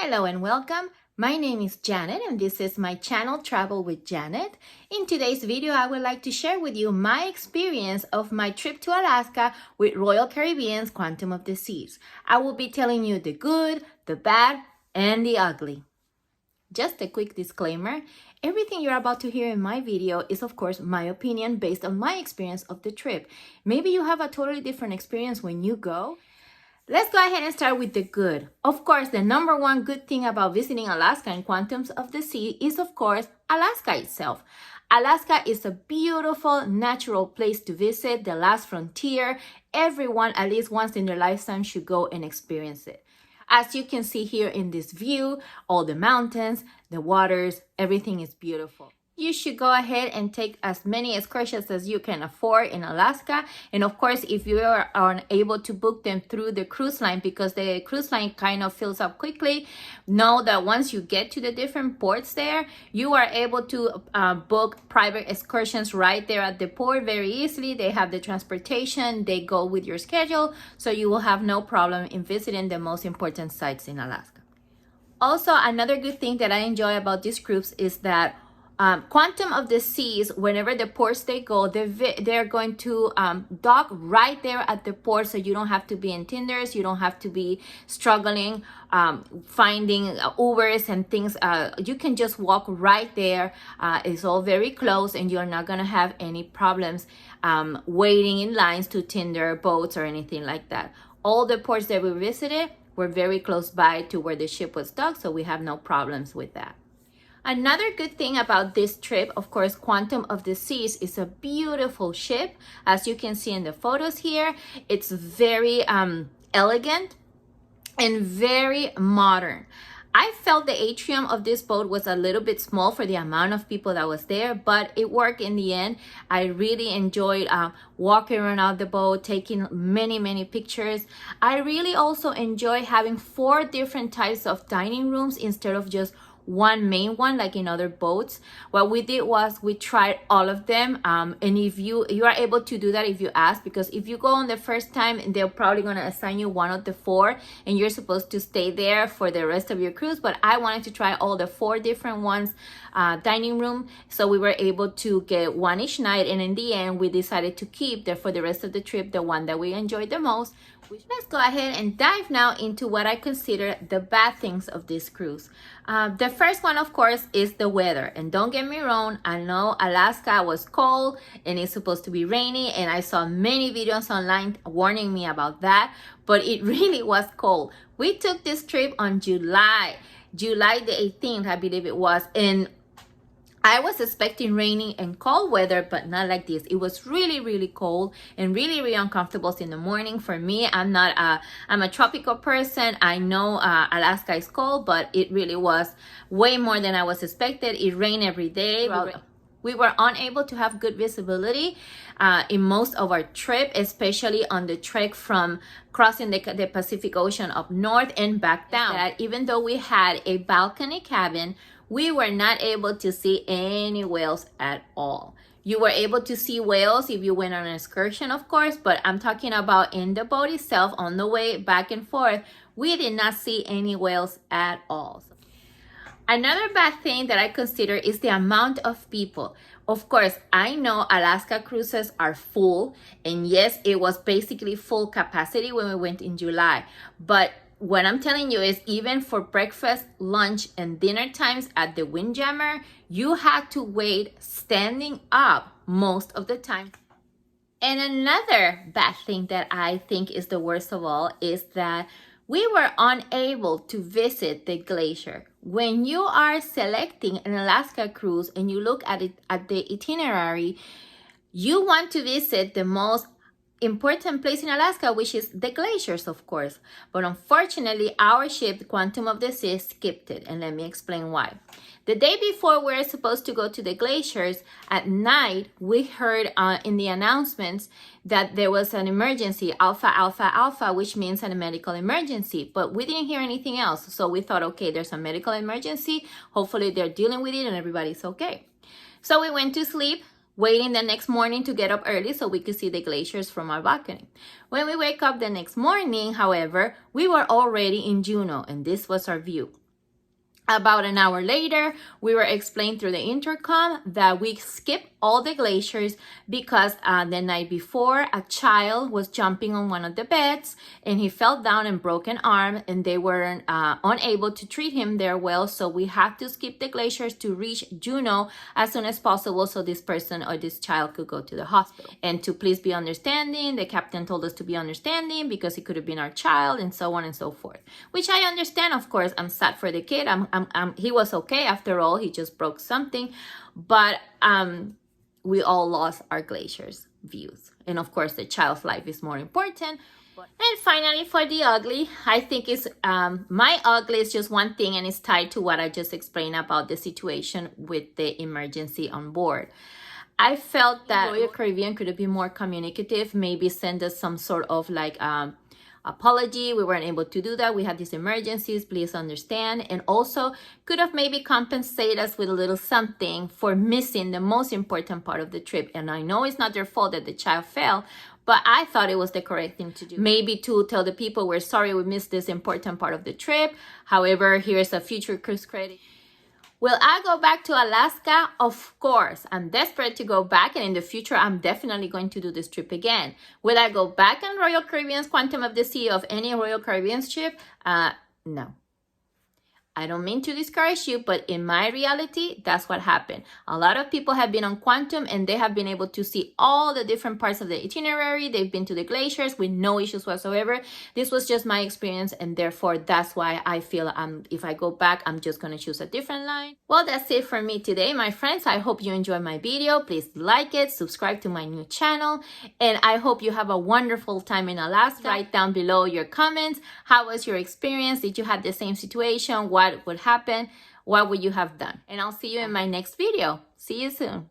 Hello and welcome. My name is Janet and this is my channel Travel with Janet. In today's video, I would like to share with you my experience of my trip to Alaska with Royal Caribbean's Quantum of the Seas. I will be telling you the good, the bad, and the ugly. Just a quick disclaimer, everything you're about to hear in my video is of course my opinion based on my experience of the trip. Maybe you have a totally different experience when you go. Let's go ahead and start with the good. Of course, the number one good thing about visiting Alaska and Quantums of the Sea is, of course, Alaska itself. Alaska is a beautiful, natural place to visit, the last frontier. Everyone, at least once in their lifetime, should go and experience it. As you can see here in this view, all the mountains, the waters, everything is beautiful. You should go ahead and take as many excursions as you can afford in Alaska. And of course, if you are unable to book them through the cruise line because the cruise line kind of fills up quickly, know that once you get to the different ports there, you are able to book private excursions right there at the port very easily. They have the transportation, they go with your schedule, so you will have no problem in visiting the most important sites in Alaska. Also, another good thing that I enjoy about these cruises is that Quantum of the Seas, whenever the ports they go, they're going to dock right there at the port, so you don't have to be in tenders, you don't have to be struggling finding Ubers and things. You can just walk right there. It's all very close and you're not gonna have any problems waiting in lines to tender boats or anything like that. All the ports that we visited were very close by to where the ship was docked, so we have no problems with that. Another good thing about this trip, of course, Quantum of the Seas is a beautiful ship. As you can see in the photos here, it's very elegant and very modern. I felt the atrium of this boat was a little bit small for the amount of people that was there, but it worked in the end. I really enjoyed walking around the boat, taking many pictures. I really also enjoy having 4 different types of dining rooms instead of just one main one like in other boats. What we did was we tried all of them, and if you are able to do that if you ask, because if you go on the first time, they're probably going to assign you one of the 4 and you're supposed to stay there for the rest of your cruise. But I wanted to try all the 4 different ones dining room, so we were able to get one each night, and in the end we decided to keep there for the rest of the trip the one that we enjoyed the most. Let's go ahead and dive now into what I consider the bad things of this cruise. The first one, of course, is the weather. And don't get me wrong, I know Alaska was cold and it's supposed to be rainy, and I saw many videos online warning me about that, but it really was cold. We took this trip on July the 18th, I believe it was, and I was expecting rainy and cold weather, but not like this. It was really cold and really uncomfortable in the morning. For me, I'm a tropical person. I know Alaska is cold, but it really was way more than I was expected. It rained every day. We were unable to have good visibility in most of our trip, especially on the trek from crossing the Pacific Ocean up north and back down. That even though we had a balcony cabin, we were not able to see any whales at all. You were able to see whales if you went on an excursion, of course, but I'm talking about in the boat itself, on the way back and forth, we did not see any whales at all. Another bad thing that I consider is the amount of people. Of course, I know Alaska cruises are full, and yes, it was basically full capacity when we went in July, but what I'm telling you is even for breakfast, lunch, and dinner times at the Windjammer, you had to wait standing up most of the time. And another bad thing that I think is the worst of all is that we were unable to visit the glacier. When you are selecting an Alaska cruise and you look at it at the itinerary, you want to visit the most important place in Alaska, which is the glaciers, of course. But unfortunately, our ship, Quantum of the Seas, skipped it, and let me explain why. The day before we were supposed to go to the glaciers, at night, we heard in the announcements that there was an emergency, Alpha, which means a medical emergency, but we didn't hear anything else. So we thought, okay, there's a medical emergency. Hopefully they're dealing with it and everybody's okay. So we went to sleep, waiting the next morning to get up early so we could see the glaciers from our balcony. When we wake up the next morning, however, we were already in Juneau, and this was our view. About an hour later, we were explained through the intercom that we skipped all the glaciers because the night before, a child was jumping on one of the beds and he fell down and broke an arm, and they were unable to treat him there well. So we had to skip the glaciers to reach Juneau as soon as possible so this person or this child could go to the hospital. And to please be understanding, the captain told us to be understanding because it could have been our child, and so on and so forth. Which I understand, of course. I'm sad for the kid. He was okay after all. He just broke something, but we all lost our glaciers views, and of course the child's life is more important. And finally, for the ugly, I think it's my ugly is just one thing, and it's tied to what I just explained about the situation with the emergency on board. I felt that Royal Caribbean could have been more communicative, maybe send us some sort of like apology. We weren't able to do that. We had these emergencies, please understand. And also could have maybe compensated us with a little something for missing the most important part of the trip. And I know it's not their fault that the child fell, but I thought it was the correct thing to do. Maybe to tell the people, we're sorry we missed this important part of the trip. However, here's a future cruise credit. Will I go back to Alaska? Of course. I'm desperate to go back, and in the future, I'm definitely going to do this trip again. Will I go back on Royal Caribbean's Quantum of the Sea of any Royal Caribbean trip? No. I don't mean to discourage you, but in my reality, that's what happened. A lot of people have been on Quantum and they have been able to see all the different parts of the itinerary. They've been to the glaciers with no issues whatsoever. This was just my experience, and therefore that's why I feel if I go back, I'm just going to choose a different line. Well, that's it for me today, my friends. I hope you enjoyed my video. Please like it, subscribe to my new channel, and I hope you have a wonderful time in Alaska. Write down below your comments. How was your experience? Did you have the same situation? What would happen? What would you have done? And I'll see you in my next video. See you soon.